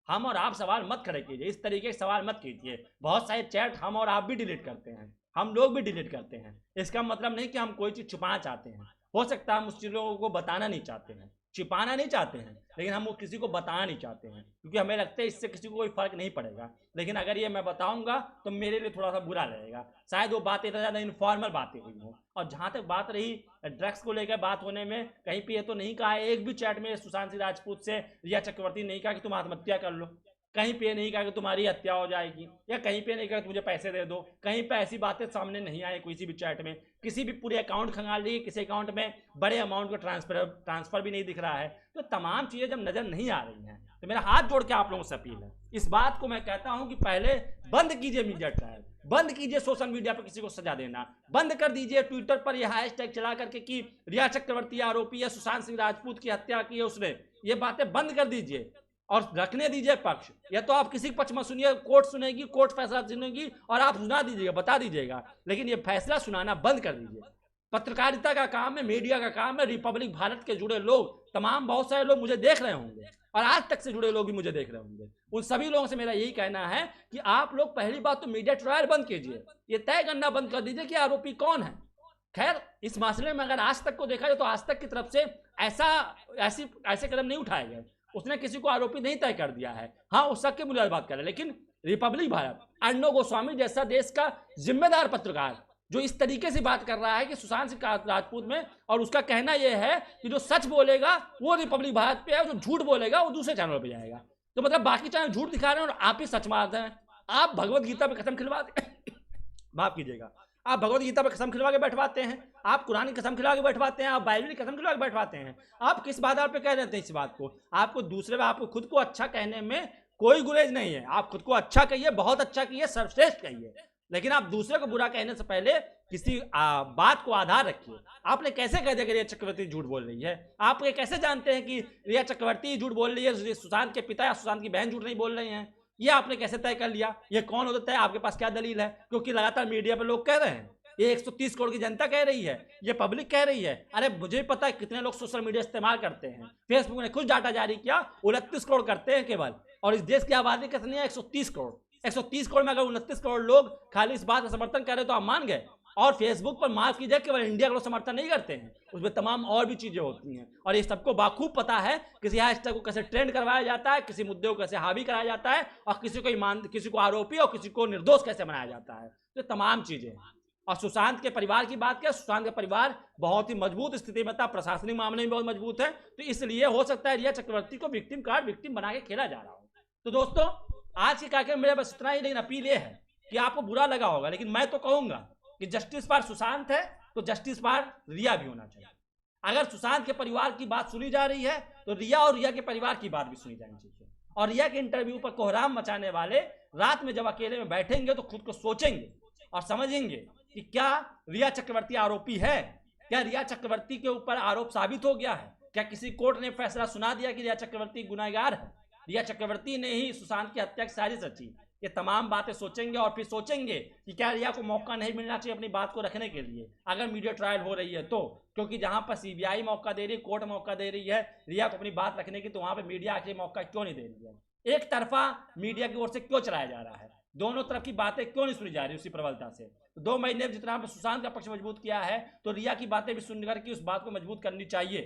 हम और आप सवाल मत खड़े कीजिए, इस तरीके के सवाल मत कीजिए। बहुत सारे चैट हम और आप भी डिलीट करते हैं, हम लोग भी डिलीट करते हैं। इसका मतलब नहीं कि हम कोई चीज़ छुपाना चाहते हैं। हो सकता है हम उस चीज़ों को बताना नहीं चाहते हैं, छिपाना नहीं चाहते हैं, लेकिन हम वो किसी को बताना नहीं चाहते हैं, क्योंकि हमें लगता है इससे किसी को कोई फर्क नहीं पड़ेगा। लेकिन अगर ये मैं बताऊंगा तो मेरे लिए थोड़ा सा बुरा लगेगा, शायद वो बातें इतना ज़्यादा इनफॉर्मल बातें हुई हों। और जहाँ तक बात रही ड्रग्स को लेकर बात होने में, कहीं पे ये तो नहीं कहा, एक भी चैट में सुशांत सिंह राजपूत से रिया चक्रवर्ती नहीं कहा कि तुम आत्महत्या कर लो, कहीं पे नहीं कहा कि तुम्हारी हत्या हो जाएगी, या कहीं पे नहीं कहा कि मुझे पैसे दे दो। कहीं पे ऐसी बातें सामने नहीं आई किसी भी चैट में। किसी भी पूरे अकाउंट खंगाल ली, किसी अकाउंट में बड़े अमाउंट का ट्रांसफर भी नहीं दिख रहा है। तो तमाम चीज़ें जब नज़र नहीं आ रही हैं, तो मेरा हाथ जोड़ के आप लोगों से अपील है, इस बात को मैं कहता हूं कि पहले बंद कीजिए मीडिया ट्रायल, बंद कीजिए सोशल मीडिया पर किसी को सजा देना, बंद कर दीजिए ट्विटर पर यह हैशटैग चला करके कि रिया चक्रवर्ती आरोपी है, सुशांत सिंह राजपूत की हत्या की है उसने। ये बातें बंद कर दीजिए और रखने दीजिए पक्ष। या तो आप किसी पक्ष में सुनिए, कोर्ट सुनेगी, कोर्ट फैसला सुनेगी और आप सुना दीजिएगा, बता दीजिएगा, लेकिन ये फैसला सुनाना बंद कर दीजिए। पत्रकारिता का काम है, मीडिया का काम है। रिपब्लिक भारत के जुड़े लोग तमाम, बहुत सारे लोग मुझे देख रहे होंगे और आज तक से जुड़े लोग भी मुझे देख रहे होंगे। उन सभी लोगों से मेरा यही कहना है कि आप लोग पहली बात तो मीडिया ट्रायल बंद कीजिए, ये तय करना बंद कर दीजिए कि आरोपी कौन है। खैर इस मामले में अगर आज तक को देखा जाए तो आज तक की तरफ से ऐसे कदम नहीं उठाए गए, उसने किसी को आरोपी नहीं तय कर दिया है। हाँ उस शक की बुनियाद बात कर रहे हैं, लेकिन रिपब्लिक भारत, अर्णव गोस्वामी जैसा देश का जिम्मेदार पत्रकार जो इस तरीके से बात कर रहा है कि सुशांत सिंह राजपूत में, और उसका कहना यह है कि जो सच बोलेगा वो रिपब्लिक भारत पे है, जो झूठ बोलेगा वो दूसरे चैनल पे जाएगा। तो मतलब बाकी चैनल झूठ दिखा रहे हैं और आप ही सच मारते हैं। आप भगवत गीता पे कसम खिलवा माफ कीजिएगा, आप भगवत गीता पे कसम खिलवा के बैठवाते हैं, आप कुरान की कसम खिलवा के बैठवाते हैं, आप बाइबल की कसम खिलवा के बैठवाते हैं। आप किस आधार पे कह रहे थे इस बात को? आपको दूसरे में, आपको खुद को अच्छा कहने में कोई गुरेज नहीं है। आप खुद को अच्छा कहिए, बहुत अच्छा कहिए, सर्वश्रेष्ठ कहिए, लेकिन आप दूसरे को बुरा कहने से पहले किसी बात को आधार रखिए। आपने कैसे कह दिया कि रिया चक्रवर्ती झूठ बोल रही है? आप ये कैसे जानते हैं कि रिया चक्रवर्ती झूठ बोल रही है, सुशांत के पिता या सुशांत की बहन झूठ नहीं बोल रही हैं? ये आपने कैसे तय कर लिया? ये कौन हो सकता है? आपके पास क्या दलील है? क्योंकि लगातार मीडिया पे लोग कह रहे हैं, ये 130 करोड़ की जनता कह रही है, ये पब्लिक कह रही है। अरे मुझे पता है कितने लोग सोशल मीडिया इस्तेमाल करते हैं। फेसबुक ने कुछ डाटा जारी किया, 29 करोड़ करते हैं केवल, और इस देश की आबादी कितनी है? 130 करोड़। 130 करोड़ में अगर 29 करोड़ लोग खाली इस बात का समर्थन कर रहे तो आप मान गए। और फेसबुक पर माफ कीजिए, केवल इंडिया को समर्थन नहीं करते हैं, उसमें तमाम और भी चीजें होती हैं, और ये सबको बाखूब पता है किसी हैशटैग को कैसे ट्रेंड करवाया जाता है, किसी मुद्दे को कैसे हावी कराया जाता है, और किसी को आरोपी और किसी को निर्दोष कैसे बनाया जाता है। तो तमाम चीजें। और सुशांत के परिवार की बात करें, सुशांत का परिवार बहुत ही मजबूत स्थिति में था, प्रशासनिक मामले में बहुत मजबूत है, तो इसलिए हो सकता है रिया चक्रवर्ती को विक्टिम बना के खेला जा रहा हो। तो दोस्तों, आज के कार्यक्रम में मेरा बस इतना ही, लेकिन अपील यह है कि आपको बुरा लगा होगा, लेकिन मैं तो कहूंगा कि जस्टिस फॉर सुशांत है तो जस्टिस फॉर रिया भी होना चाहिए। अगर सुशांत के परिवार की बात सुनी जा रही है तो रिया और रिया के परिवार की बात भी सुनी जानी चाहिए। और रिया के इंटरव्यू पर कोहराम मचाने वाले रात में जब अकेले में बैठेंगे तो खुद को सोचेंगे और समझेंगे कि क्या रिया चक्रवर्ती आरोपी है? क्या रिया चक्रवर्ती के ऊपर आरोप साबित हो गया है? क्या किसी कोर्ट ने फैसला सुना दिया कि रिया चक्रवर्ती गुनहगार है? रिया चक्रवर्ती ने ही सुशांत की हत्या की साजिश रची? ये तमाम बातें सोचेंगे और फिर सोचेंगे कि क्या रिया को मौका नहीं मिलना चाहिए अपनी बात को रखने के लिए, अगर मीडिया ट्रायल हो रही है तो। क्योंकि जहां पर सीबीआई मौका दे रही है, कोर्ट मौका दे रही है रिया को अपनी बात रखने की, तो वहां पर मीडिया आखिर मौका क्यों नहीं दे रही है? एक तरफा मीडिया की ओर से क्यों चलाया जा रहा है? दोनों तरफ की बातें क्यों नहीं सुनी जा रही उसी प्रबलता से? तो 2 महीने में जितना सुशांत का पक्ष मजबूत किया है, तो रिया की बातें भी सुनकर के उस बात को मजबूत करनी चाहिए।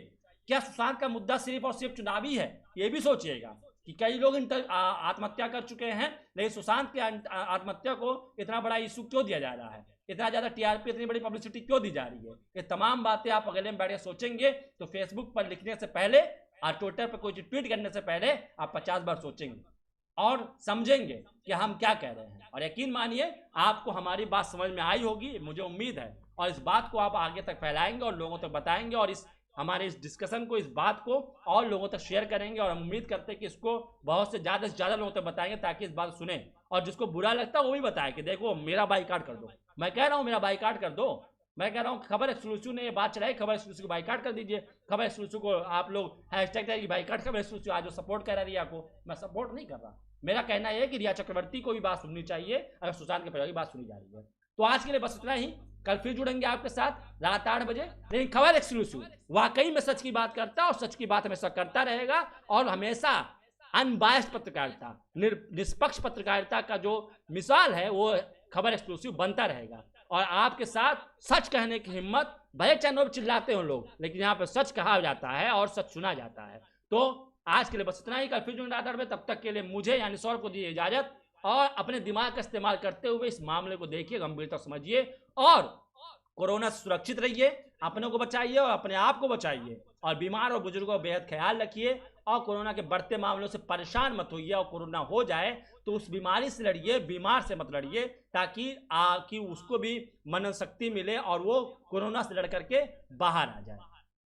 क्या सुशांत का मुद्दा सिर्फ और सिर्फ चुनावी है? ये भी सोचिएगा कि कई लोग आत्महत्या कर चुके हैं, लेकिन सुशांत की आत्महत्या को इतना बड़ा इशू क्यों दिया जा रहा है? इतना ज्यादा टीआरपी, इतनी बड़ी पब्लिसिटी क्यों दी जा रही है? ये तमाम बातें आप अगले में बैठ के सोचेंगे तो फेसबुक पर लिखने से पहले और ट्विटर पर कोई ट्वीट करने से पहले आप 50 बार सोचेंगे और समझेंगे कि हम क्या कह रहे हैं। और यकीन मानिए आपको हमारी बात समझ में आई होगी, मुझे उम्मीद है, और इस बात को आप आगे तक फैलाएंगे और लोगों तक बताएंगे, और हमारे इस डिस्कशन को, इस बात को और लोगों तक शेयर करेंगे। और हम उम्मीद करते हैं कि इसको बहुत से ज़्यादा लोगों तक बताएंगे, ताकि इस बात सुने, और जिसको बुरा लगता है वो भी बताए कि देखो मेरा बाइकाट कर दो। मैं कह रहा हूँ मेरा बाइकाट कर दो। मैं कह रहा हूँ खबर एक्सक्लूसिव ने ये बात चलाई, खबर एक्सक्लूसिव को बाइकाट कर दीजिए। खबर एक्सक्लूसिव को आप लोग हैशटैग बाइकाट खबर एक्सक्लूसिव, आज जो सपोर्ट कर रहा है रिया को, मैं सपोर्ट नहीं कर रहा। मेरा कहना यह है कि रिया चक्रवर्ती को भी बात सुननी चाहिए अगर सुशांत के परिवार की बात सुनी जा रही है। तो आज के लिए बस इतना ही। कल फिर जुड़ेंगे आपके साथ रात 8 बजे। लेकिन खबर एक्सक्लूसिव वाकई में सच की बात करता है और सच की बात हमेशा करता रहेगा, और हमेशा अनबायस्ड पत्रकारिता, निष्पक्ष पत्रकारिता का जो मिसाल है वो खबर एक्सक्लूसिव बनता रहेगा। और आपके साथ सच कहने की हिम्मत, भले चैनल पर चिल्लाते हो लोग, लेकिन यहाँ पर सच कहा जाता है और सच सुना जाता है। तो आज के लिए बस इतना ही। कल फिर जुड़ेंगे रात 8 बजे। तब तक के लिए मुझे यानी सौरभ को दीजिए इजाजत, और अपने दिमाग का इस्तेमाल करते हुए इस मामले को देखिए, गंभीरता समझिए, और कोरोना से सुरक्षित रहिए, अपनों को बचाइए और अपने आप को बचाइए, और बीमार और बुजुर्गों का बेहद ख्याल रखिए, और कोरोना के बढ़ते मामलों से परेशान मत होइए। और कोरोना हो जाए तो उस बीमारी से लड़िए, बीमार से मत लड़िए, ताकि उसको भी मनन शक्ति मिले और वो कोरोना से लड़ करके बाहर आ जाए।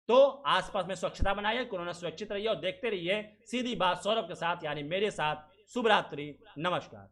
तो आसपास में स्वच्छता बनाइए, कोरोना सुरक्षित रहिए, और देखते रहिए सीधी बात सौरभ के साथ, यानी मेरे साथ। शुभ रात्रि, नमस्कार।